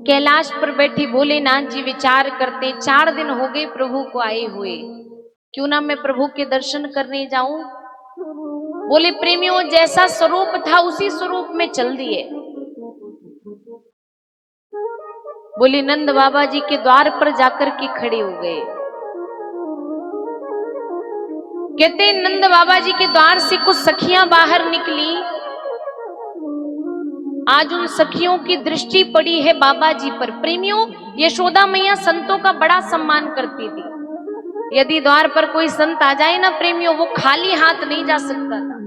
कैलाश पर बैठी भोलेनाथ जी विचार करते, 4 दिन हो गए प्रभु को आए हुए, क्यों ना मैं प्रभु के दर्शन करने जाऊं। बोले प्रेमियों, जैसा स्वरूप था उसी स्वरूप में चल दिए। बोले नंद बाबा जी के द्वार पर जाकर के खड़े हो गए। कहते नंद बाबा जी के द्वार से कुछ सखियां बाहर निकली। आज उन सखियों की दृष्टि पड़ी है बाबा जी पर। प्रेमियों, यशोदा मैया संतों का बड़ा सम्मान करती थी। यदि द्वार पर कोई संत आ जाए ना प्रेमियों, वो खाली हाथ नहीं जा सकता था।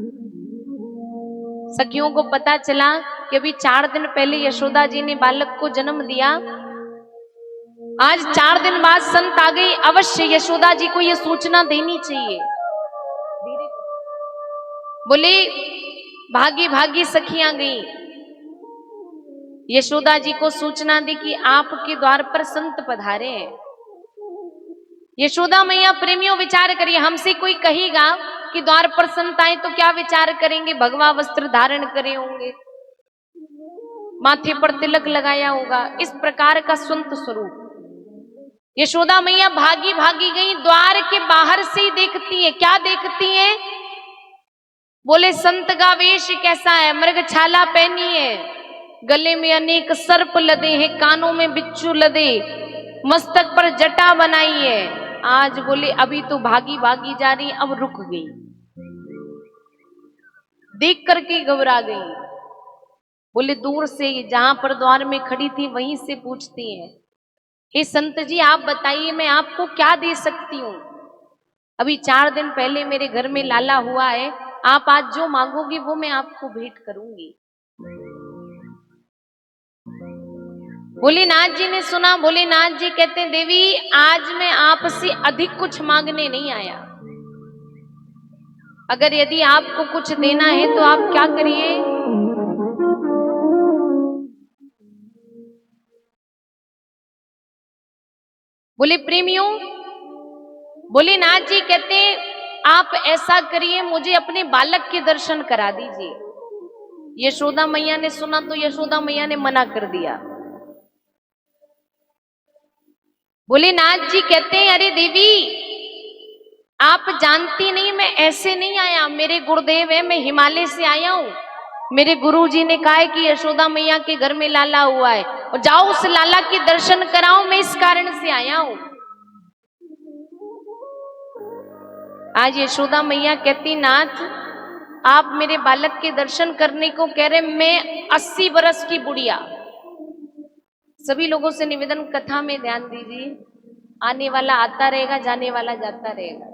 सखियों को पता चला कि अभी 4 दिन पहले यशोदा जी ने बालक को जन्म दिया, आज 4 दिन बाद संत आ गई, अवश्य यशोदा जी को यह सूचना देनी चाहिए। बोले भागी भागी सखियां गई, यशोदा जी को सूचना दी कि आपके द्वार पर संत पधारे हैं। यशोदा मैया प्रेमियों विचार करिए, हमसे कोई कहेगा कि द्वार पर संत आए तो क्या विचार करेंगे? भगवा वस्त्र धारण करे होंगे, माथे पर तिलक लगाया होगा, इस प्रकार का संत स्वरूप। यशोदा मैया भागी भागी गई, द्वार के बाहर से ही देखती है। क्या देखती है? बोले संत का वेश कैसा है? मृगछाला पहनी है, गले में अनेक सर्प लदे हैं, कानों में बिच्छू लदे, मस्तक पर जटा बनाई है। आज बोले अभी तो भागी भागी जा रही, अब रुक गई, देख करके घबरा गई। बोले दूर से जहां पर द्वार में खड़ी थी वहीं से पूछती है, हे संत जी आप बताइए मैं आपको क्या दे सकती हूँ? अभी 4 दिन पहले मेरे घर में लाला हुआ है, आप आज जो मांगोगी वो मैं आपको भेंट करूंगी। भोलेनाथ जी ने सुना। भोलेनाथ जी कहते हैं देवी आज मैं आपसे अधिक कुछ मांगने नहीं आया, अगर यदि आपको कुछ देना है तो आप क्या करिए, बोले प्रेमियों, भोलेनाथ जी कहते आप ऐसा करिए मुझे अपने बालक के दर्शन करा दीजिए। यशोदा मैया ने सुना तो यशोदा मैया ने मना कर दिया। भोलेनाथ जी कहते हैं अरे देवी आप जानती नहीं, मैं ऐसे नहीं आया, मेरे गुरुदेव है, मैं हिमालय से आया हूं। मेरे गुरुजी ने कहा है कि यशोदा मैया के घर में लाला हुआ है और जाओ उस लाला के दर्शन कराओ, मैं इस कारण से आया हूं। आज यशोदा मैया कहती नाथ आप मेरे बालक के दर्शन करने को कह रहे, मैं 80 बरस की बुढ़िया। सभी लोगों से निवेदन, कथा में ध्यान दीजिए, आने वाला आता रहेगा, जाने वाला जाता रहेगा।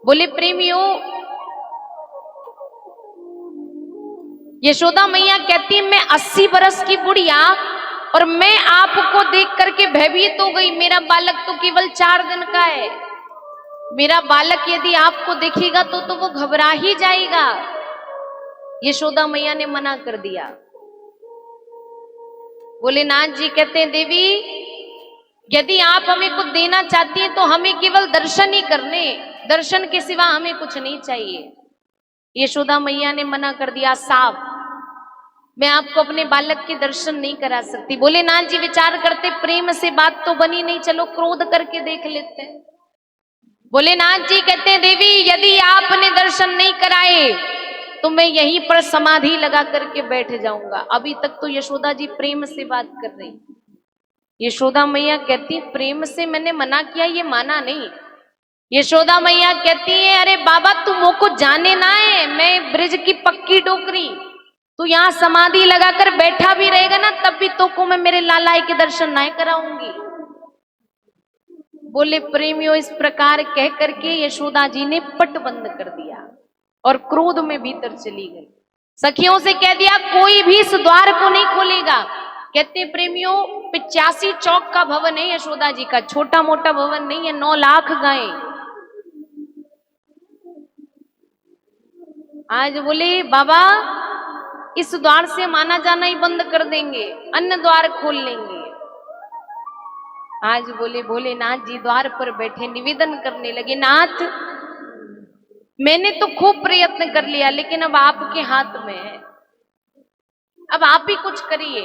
बोले प्रेमियों, यशोदा मैया कहती मैं 80 बरस की बुढ़िया और मैं आपको देख करके भयभीत हो गई, मेरा बालक तो केवल 4 दिन का है, मेरा बालक यदि आपको देखेगा तो वो घबरा ही जाएगा। यशोदा मैया ने मना कर दिया। भोलेनाथ जी कहते हैं देवी यदि आप हमें कुछ देना चाहती हैं तो हमें केवल दर्शन ही करने, दर्शन के सिवा हमें कुछ नहीं चाहिए। यशोदा मैया ने मना कर दिया, साफ मैं आपको अपने बालक के दर्शन नहीं करा सकती। भोलेनाथ जी विचार करते प्रेम से बात तो बनी नहीं, चलो क्रोध करके देख लेते हैं। भोलेनाथ जी कहते हैं देवी यदि आपने दर्शन नहीं कराए तो मैं यहीं पर समाधि लगा करके बैठ जाऊंगा। अभी तक तो यशोदा जी प्रेम से बात कर रही। यशोदा मैया कहती प्रेम से मैंने मना किया, ये माना नहीं। यशोदा मैया कहती है अरे बाबा तू मोको जाने ना है, मैं ब्रिज की पक्की डोकरी, तू यहाँ समाधि लगाकर बैठा भी रहेगा ना तब भी तो को मैं मेरे लालाई के दर्शन नहीं कराऊंगी। बोले प्रेमियों इस प्रकार कह करके यशोदा जी ने पट बंद कर दिया और क्रोध में भीतर चली गई। सखियों से कह दिया कोई भी इस द्वार को नहीं खोलेगा। कहते प्रेमियों 85 चौक का भवन है यशोदा जी का, छोटा मोटा भवन नहीं है, 9 लाख गायें। आज बोले बाबा इस द्वार से हम आना जाना ही बंद कर देंगे, अन्य द्वार खोल लेंगे। आज बोले भोलेनाथ जी द्वार पर बैठे निवेदन करने लगे, नाथ मैंने तो खूब प्रयत्न कर लिया लेकिन अब आपके हाथ में है, अब आप ही कुछ करिए।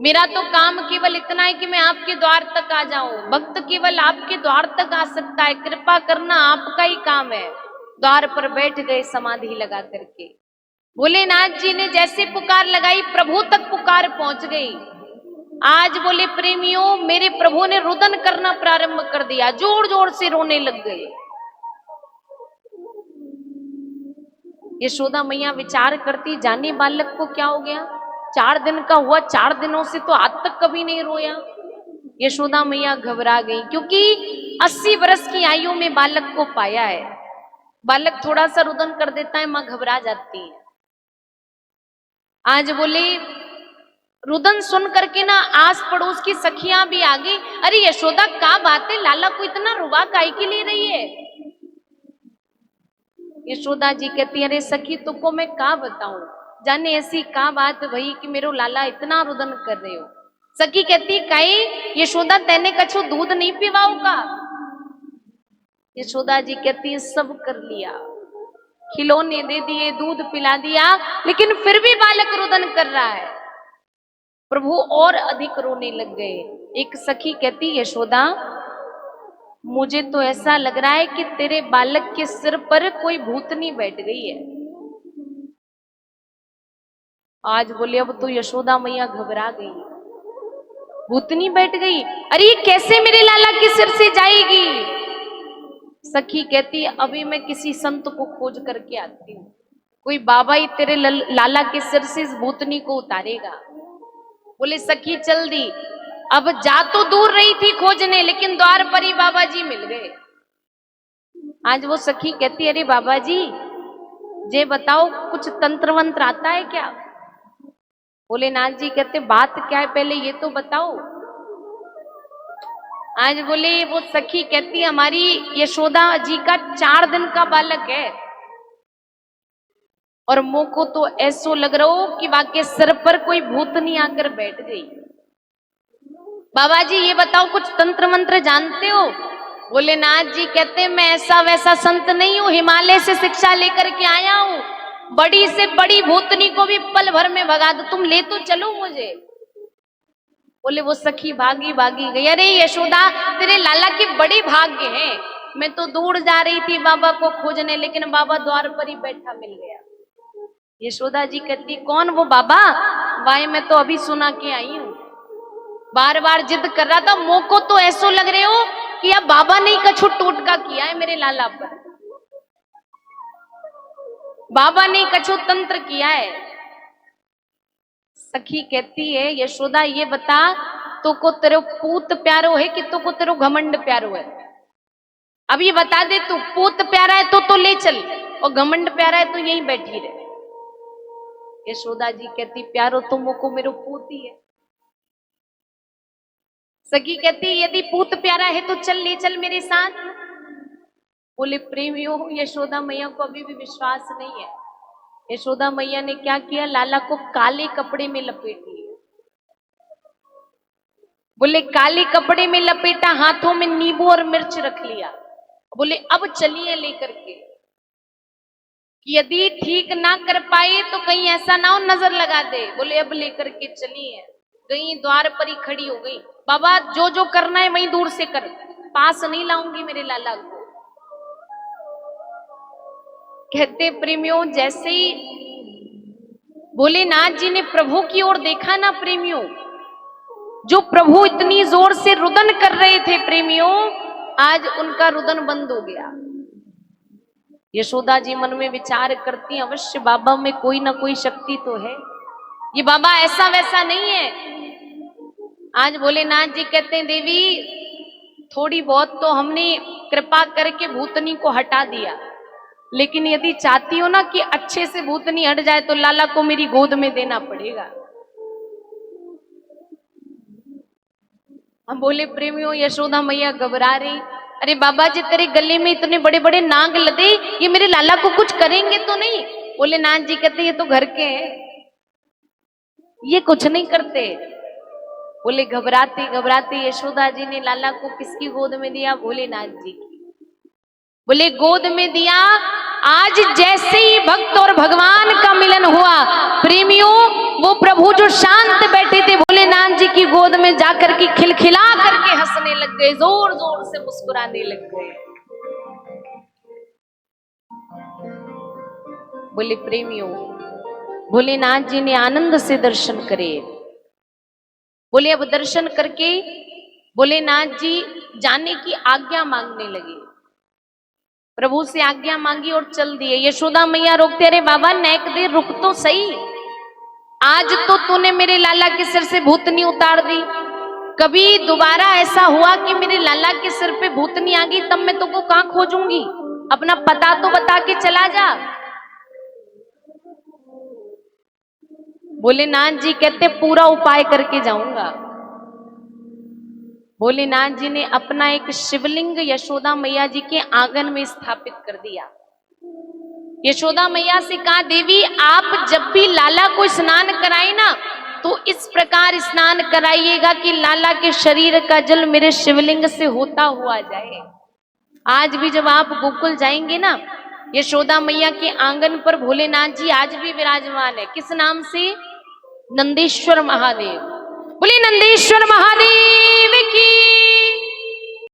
मेरा तो काम केवल इतना है कि मैं आपके द्वार तक आ जाऊं। भक्त केवल आपके द्वार तक आ सकता है, कृपा करना आपका ही काम है। द्वार पर बैठ गए समाधि लगा करके। भोलेनाथ जी ने जैसे पुकार लगाई, प्रभु तक पुकार पहुंच गई। आज बोले प्रेमियों, मेरे प्रभु ने रुदन करना प्रारंभ कर दिया, जोर जोर से रोने लग गए। यशोदा मैया विचार करती, जाने बालक को क्या हो गया, 4 दिन का हुआ, 4 दिनों से तो आज तक कभी नहीं रोया। यशोदा मैया घबरा गई, क्योंकि 80 वर्ष की आयु में बालक को पाया है। बालक थोड़ा सा रुदन कर देता है, मां घबरा जाती है। आज बोले रुदन सुन करके ना आस पड़ोस की सखियां भी आ गई। अरे यशोदा, क्या बात है, लाला को इतना रुबा काहे के ले रही है। यशोदा जी कहती, अरे सखी तुमको मैं क्या बताऊं, जाने ऐसी क्या बात भई कि मेरो लाला इतना रुदन कर रहे हो। सखी कहती, कई यशोदा तेने कछु दूध नहीं पीवाओ का। यशोदा जी कहती, सब कर लिया, खिलौने दे दिए, दूध पिला दिया, लेकिन फिर भी बालक रुदन कर रहा है। प्रभु और अधिक रोने लग गए। एक सखी कहती, यशोदा मुझे तो ऐसा लग रहा है कि तेरे बालक के सिर पर कोई भूतनी बैठ गई है। आज बोले, अब तो यशोदा मैया घबरा गई, भूतनी बैठ गई, अरे ये कैसे मेरे लाला के सिर से जाएगी। सखी कहती, अभी मैं किसी संत को खोज करके आती हूँ, कोई बाबा ही तेरे लाला के सिर से इस भूतनी को उतारेगा। बोले सखी चल दी। अब जा तो दूर रही थी खोजने, लेकिन द्वार पर ही बाबा जी मिल गए। आज वो सखी कहती, अरे बाबा जी जे बताओ, कुछ तंत्र मंत्र आता है क्या। भोलेनाथ जी कहते, बात क्या है पहले ये तो बताओ। आज बोले वो सखी कहती, हमारी यशोदा जी का 4 दिन का बालक है, और मुंह को तो ऐसो लग रहा हो कि वाके सिर पर कोई भूतनी आकर बैठ गई। बाबा जी ये बताओ, कुछ तंत्र मंत्र जानते हो। भोलेनाथ जी कहते, मैं ऐसा वैसा संत नहीं हूं, हिमालय से शिक्षा लेकर के आया हूं, बड़ी से बड़ी भूतनी को भी पल भर में भगा दो, तुम ले तो चलो मुझे। बोले वो सखी भागी भागी गई। अरे यशोदा, तेरे लाला के बड़े भाग्य हैं, मैं तो दूर जा रही थी बाबा को खोजने, लेकिन बाबा द्वार पर ही बैठा मिल गया। यशोदा जी कहती, कौन वो बाबा, वाय मैं तो अभी सुना के आई हूं, बार बार जिद कर रहा था, मुंह को तो ऐसो लग रहे हो कि अब बाबा ने कछु टोटका किया है मेरे लाला पर, बाबा ने कछु तंत्र किया है। सखी कहती है, यशोदा ये बता, तो को तेरे पूत प्यारो है कि तो को तेरो घमंड प्यारो है। अब ये बता दे, तू पूत प्यारा है तो ले चल, और घमंड प्यारा है तो यहीं बैठी रहे। यशोदा जी कहती, प्यारो तो मुको मेरो पूत ही है। सखी कहती, यदि पूत प्यारा है तो चल, ले चल मेरे साथ। बोले प्रेमियों, यशोदा मैया को अभी भी विश्वास नहीं है। यशोदा मैया ने क्या किया, लाला को काले कपड़े में लपेट लिया। बोले काले कपड़े में लपेटा, हाथों में नींबू और मिर्च रख लिया। बोले अब चलिए लेकर के, यदि ठीक ना कर पाए तो कहीं ऐसा ना हो नजर लगा दे। बोले अब लेकर के चलिए। गई, द्वार पर ही खड़ी हो गई, बाबा जो जो करना है वहीं दूर से कर, पास नहीं लाऊंगी मेरे लाला को। कहते प्रेमियों, जैसे ही भोलेनाथ जी ने प्रभु की ओर देखा ना प्रेमियों, जो प्रभु इतनी जोर से रुदन कर रहे थे प्रेमियों, आज उनका रुदन बंद हो गया। यशोदा जी मन में विचार करती, अवश्य बाबा में कोई ना कोई शक्ति तो है, ये बाबा ऐसा वैसा नहीं है। आज भोलेनाथ जी कहते हैं, देवी थोड़ी बहुत तो हमने कृपा करके भूतनी को हटा दिया, लेकिन यदि चाहती हो ना कि अच्छे से भूतनी हट जाए तो लाला को मेरी गोद में देना पड़ेगा। हम बोले प्रेमियों, यशोदा मैया घबरा रही, अरे बाबा जी तेरे गले में इतने बड़े बड़े नाग लदे, ये मेरे लाला को कुछ करेंगे तो नहीं। भोलेनाथ जी कहते, ये तो घर के हैं, ये कुछ नहीं करते। बोले घबराते घबराते यशोदा जी ने लाला को किसकी गोद में दिया, भोलेनाथ जी की। बोले गोद में दिया आज जैसे ही भक्त और भगवान का मिलन हुआ, प्रेमियों, वो प्रभु जो शांत बैठे थे भोलेनाथ जी की गोद में जाकर के खिलखिला करके हंसने लग गए, जोर जोर से मुस्कुराने लग गए। बोले प्रेमियों, भोलेनाथ जी ने आनंद से दर्शन करे। बोले अब दर्शन करके भोलेनाथ जी जाने की आज्ञा मांगने लगे। प्रभु से आज्ञा मांगी और चल दिए। यशोदा मैया रोकते, अरे बाबा नेक दे, रुक तो सही, आज तो तूने मेरे लाला के सिर से भूतनी उतार दी, कभी दोबारा ऐसा हुआ कि मेरे लाला के सिर पे भूतनी आ गई, तब मैं तुमको कहां खोजूंगी, अपना पता तो बता के चला जा। भोलेनाथ जी कहते पूरा उपाय करके जाऊंगा। भोलेनाथ जी ने अपना एक शिवलिंग यशोदा मैया जी के आंगन में स्थापित कर दिया। यशोदा मैया से कहा, देवी आप जब भी लाला को स्नान कराए ना, तो इस प्रकार स्नान कराइएगा कि लाला के शरीर का जल मेरे शिवलिंग से होता हुआ जाए। आज भी जब आप गोकुल जाएंगे ना, यशोदा मैया के आंगन पर भोलेनाथ जी आज भी विराजमान है। किस नाम से? नंदीश्वर महादेव। बोले नंदीश्वर महादेव की